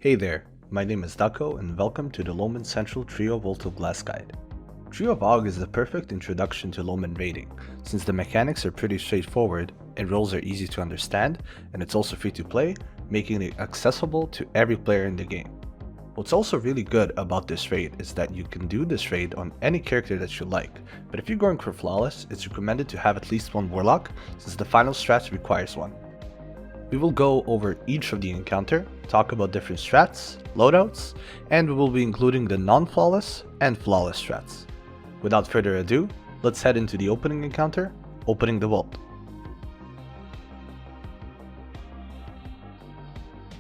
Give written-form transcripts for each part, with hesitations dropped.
Hey there, my name is Dako and welcome to the Lowman Central Trio Vault of Glass Guide. Trio VOG is the perfect introduction to Lowman raiding, since the mechanics are pretty straightforward and rules are easy to understand, and it's also free to play, making it accessible to every player in the game. What's also really good about this raid is that you can do this raid on any character that you like, but if you're going for flawless, it's recommended to have at least one warlock, since the final strat requires one. We will go over each of the encounter, talk about different strats, loadouts, and we will be including the non-flawless and flawless strats. Without further ado, let's head into the opening encounter, opening the vault.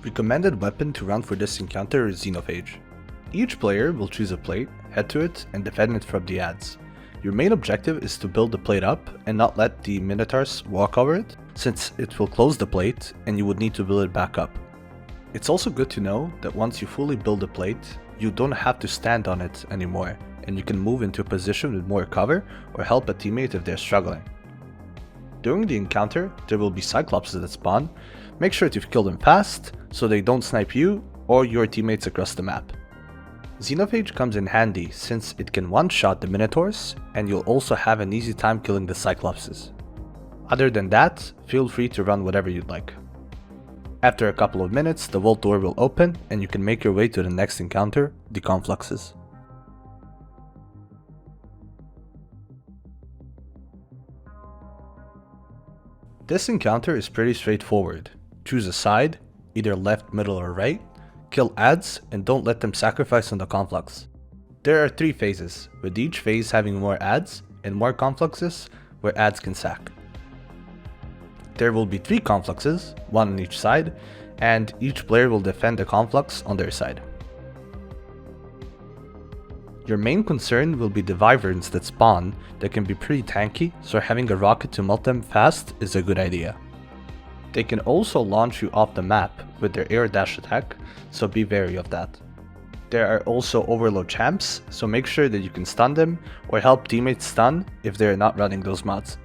Recommended weapon to run for this encounter is Xenophage. Each player will choose a plate, head to it, and defend it from the adds. Your main objective is to build the plate up and not let the minotaurs walk over it, since it will close the plate and you would need to build it back up. It's also good to know that once you fully build the plate, you don't have to stand on it anymore, and you can move into a position with more cover or help a teammate if they're struggling. During the encounter, there will be Cyclopses that spawn. Make sure to kill them fast so they don't snipe you or your teammates across the map. Xenophage comes in handy since it can one-shot the Minotaurs, and you'll also have an easy time killing the Cyclopses. Other than that, feel free to run whatever you'd like. After a couple of minutes, the vault door will open and you can make your way to the next encounter, the Confluxes. This encounter is pretty straightforward. Choose a side, either left, middle or right, kill adds, and don't let them sacrifice on the conflux. There are 3 phases, with each phase having more adds and more confluxes where adds can sack. There will be 3 confluxes, 1 on each side, and each player will defend the conflux on their side. Your main concern will be the wyverns that spawn that can be pretty tanky, so having a rocket to melt them fast is a good idea. They can also launch you off the map with their air dash attack, so be wary of that. There are also overload champs, so make sure that you can stun them or help teammates stun if they are not running those mods.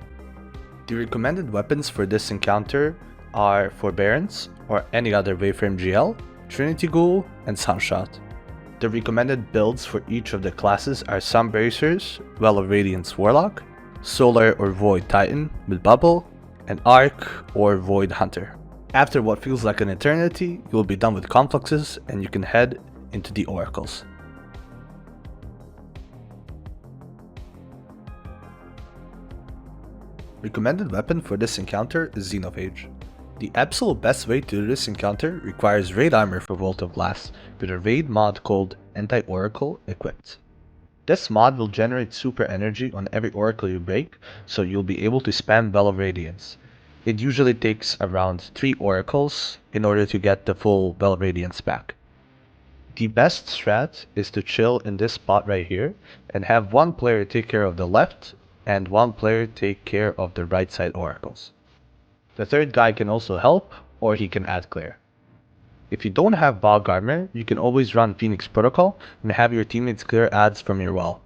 The recommended weapons for this encounter are Forbearance or any other Waveframe GL, Trinity Ghoul, and Sunshot. The recommended builds for each of the classes are Sunbracers, Well of Radiance Warlock, Solar or Void Titan with Bubble, and Arc or Void Hunter. After what feels like an eternity, you will be done with Confluxes and you can head into the Oracles. Recommended weapon for this encounter is Xenophage. The absolute best way to do this encounter requires raid armor for Vault of Glass, with a raid mod called Anti-Oracle equipped. This mod will generate super energy on every oracle you break, so you'll be able to spam Well of Radiance. It usually takes around 3 oracles in order to get the full Well of Radiance back. The best strat is to chill in this spot right here and have one player take care of the left and one player take care of the right side oracles. The third guy can also help, or he can add clear. If you don't have Bog Armor, you can always run Phoenix Protocol and have your teammates clear adds from your well.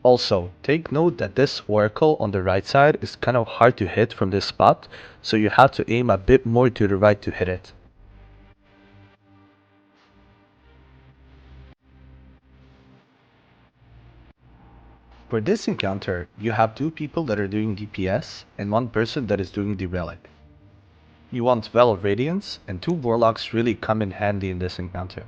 Also, take note that this oracle on the right side is kind of hard to hit from this spot, so you have to aim a bit more to the right to hit it. For this encounter, you have 2 people that are doing DPS and 1 person that is doing the relic. You want Well of Radiance, and 2 warlocks really come in handy in this encounter.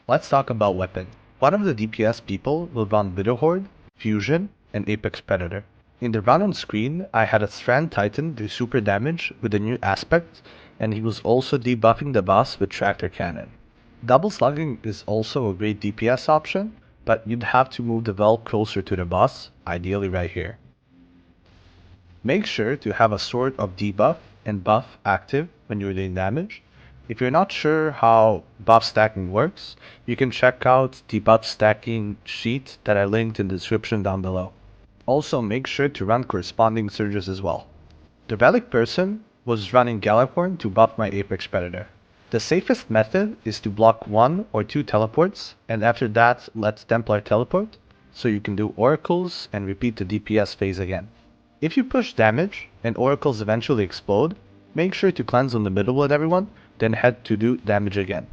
Let's talk about weapon. One of the DPS people will run Widowhorde, Fusion, and Apex Predator. In the run on screen, I had a Strand Titan do super damage with a new aspect, and he was also debuffing the boss with Tractor Cannon. Double Slugging is also a great DPS option, but you'd have to move the well closer to the boss, ideally right here. Make sure to have a sort of debuff and buff active when you're doing damage. If you're not sure how buff stacking works, you can check out the buff stacking sheet that I linked in the description down below. Also make sure to run corresponding surges as well. The relic person was running Galacorn to buff my Apex Predator. The safest method is to block 1 or 2 teleports, and after that let Templar teleport, so you can do oracles and repeat the DPS phase again. If you push damage and oracles eventually explode, make sure to cleanse on the middle with everyone, then head to do damage again.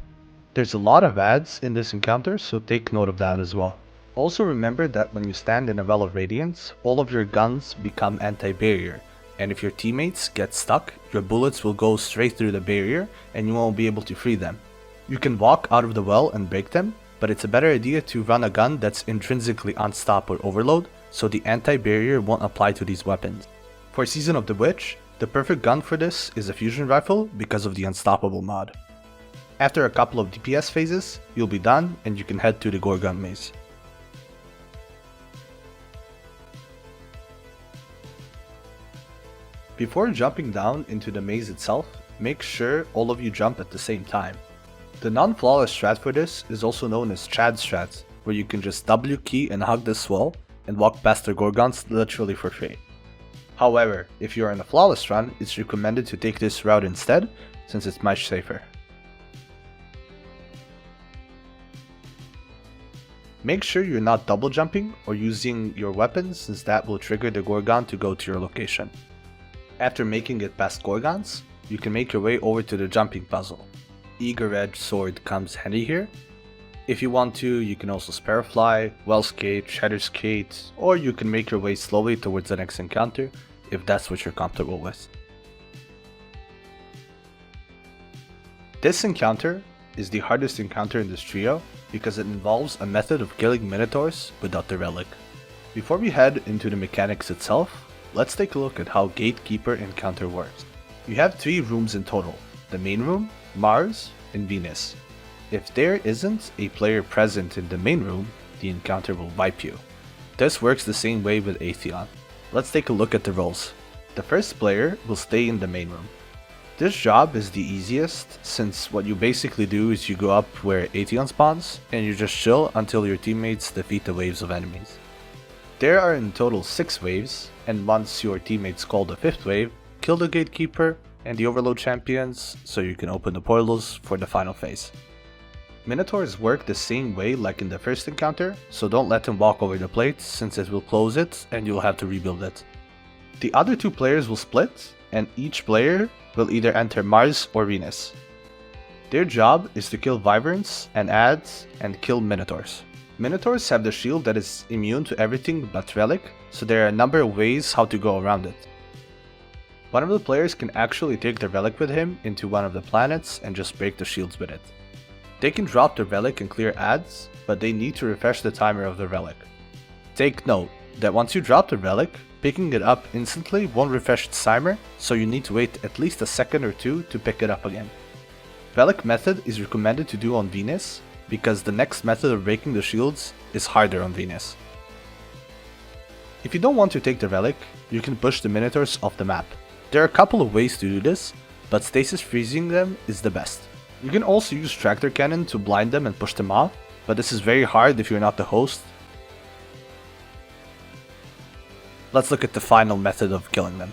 There's a lot of ads in this encounter, so take note of that as well. Also remember that when you stand in a well of radiance, all of your guns become anti-barrier, and if your teammates get stuck, your bullets will go straight through the barrier and you won't be able to free them. You can walk out of the well and break them, but it's a better idea to run a gun that's intrinsically unstop or overload, so the anti-barrier won't apply to these weapons. For Season of the Witch, the perfect gun for this is a fusion rifle because of the unstoppable mod. After a couple of DPS phases, you'll be done and you can head to the Gorgon maze. Before jumping down into the maze itself, make sure all of you jump at the same time. The non-flawless strat for this is also known as Chad strats, where you can just W key and hug this wall and walk past the Gorgons literally for free. However, if you are in a flawless run, it's recommended to take this route instead, since it's much safer. Make sure you're not double jumping or using your weapons, since that will trigger the Gorgon to go to your location. After making it past Gorgons, you can make your way over to the jumping puzzle. Eager Edge Sword comes handy here. If you want to, you can also Sparrow Fly, Well Skate, Shatter Skate, or you can make your way slowly towards the next encounter if that's what you're comfortable with. This encounter is the hardest encounter in this trio because it involves a method of killing Minotaurs without the relic. Before we head into the mechanics itself, let's take a look at how Gatekeeper encounter works. You have 3 rooms in total: the main room, Mars, and Venus. If there isn't a player present in the main room, the encounter will wipe you. This works the same way with Atheon. Let's take a look at the roles. The first player will stay in the main room. This job is the easiest, since what you basically do is you go up where Atheon spawns, and you just chill until your teammates defeat the waves of enemies. There are in total 6 waves, and once your teammates call the 5th wave, kill the Gatekeeper and the Overload champions so you can open the portals for the final phase. Minotaurs work the same way like in the first encounter, so don't let them walk over the plate since it will close it and you'll have to rebuild it. The other 2 players will split, and each player will either enter Mars or Venus. Their job is to kill Wyverns and Ads and kill Minotaurs. Minotaurs have the shield that is immune to everything but Relic, so there are a number of ways how to go around it. One of the players can actually take the Relic with him into one of the planets and just break the shields with it. They can drop the Relic and clear Ads, but they need to refresh the timer of the Relic. Take note that once you drop the Relic, picking it up instantly won't refresh its timer, so you need to wait at least a second or 2 to pick it up again. Relic method is recommended to do on Venus, because the next method of breaking the shields is harder on Venus. If you don't want to take the Relic, you can push the Minotaurs off the map. There are a couple of ways to do this, but stasis freezing them is the best. You can also use Tractor Cannon to blind them and push them off, but this is very hard if you're not the host. Let's look at the final method of killing them.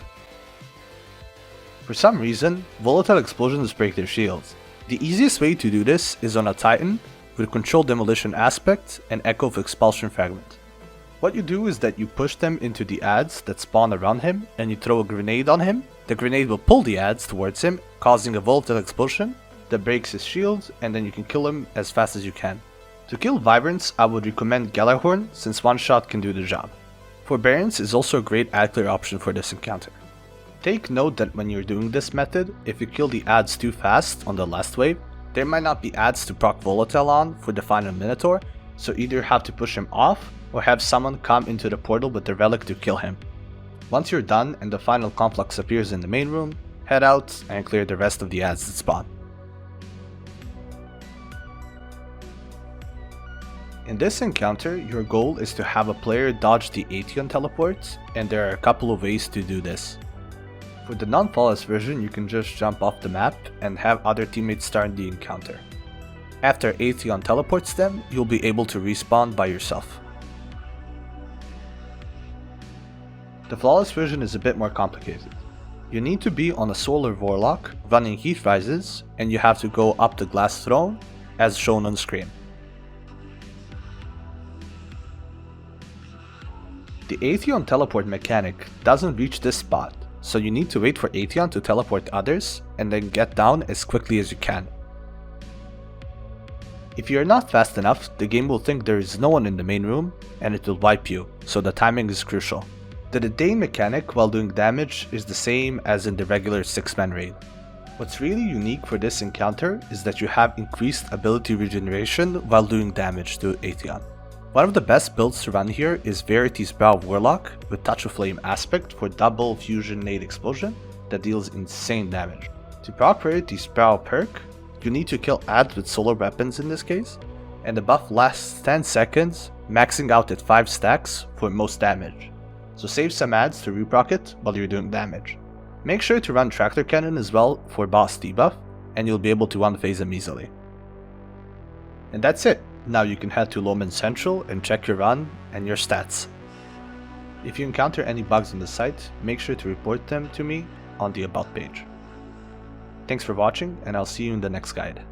For some reason, volatile explosions break their shields. The easiest way to do this is on a Titan with Controlled Demolition Aspect and Echo of Expulsion Fragment. What you do is that you push them into the ads that spawn around him and you throw a grenade on him. The grenade will pull the ads towards him, causing a volatile explosion that breaks his shield, and then you can kill him as fast as you can. To kill Wyverns, I would recommend Gjallarhorn, since one shot can do the job. Forbearance is also a great ad clear option for this encounter. Take note that when you're doing this method, if you kill the ads too fast on the last wave, there might not be ads to proc Volatile on for the final Minotaur, so either have to push him off or have someone come into the portal with the relic to kill him. Once you're done and the final Conflux appears in the main room, head out and clear the rest of the ads that spawn. In this encounter, your goal is to have a player dodge the Atheon teleport, and there are a couple of ways to do this. For the non-flawless version, you can just jump off the map and have other teammates start the encounter. After Atheon teleports them, you'll be able to respawn by yourself. The flawless version is a bit more complicated. You need to be on a solar warlock running heat rises, and you have to go up the glass throne as shown on screen. The Atheon teleport mechanic doesn't reach this spot, so you need to wait for Atheon to teleport others and then get down as quickly as you can. If you are not fast enough, the game will think there is no one in the main room and it will wipe you, so the timing is crucial. The detain mechanic while doing damage is the same as in the regular 6-man raid. What's really unique for this encounter is that you have increased ability regeneration while doing damage to Atheon. One of the best builds to run here is Verity's Brow of Warlock with Touch of Flame aspect for double fusion nade explosion that deals insane damage. To proc Verity's Brow perk, you need to kill ads with solar weapons in this case, and the buff lasts 10 seconds, maxing out at 5 stacks for most damage. So save some ads to reproc it while you're doing damage. Make sure to run Tractor Cannon as well for boss debuff, and you'll be able to one-phase him easily. And that's it. Now you can head to Lowman Central and check your run and your stats. If you encounter any bugs on the site, make sure to report them to me on the About page. Thanks for watching, and I'll see you in the next guide.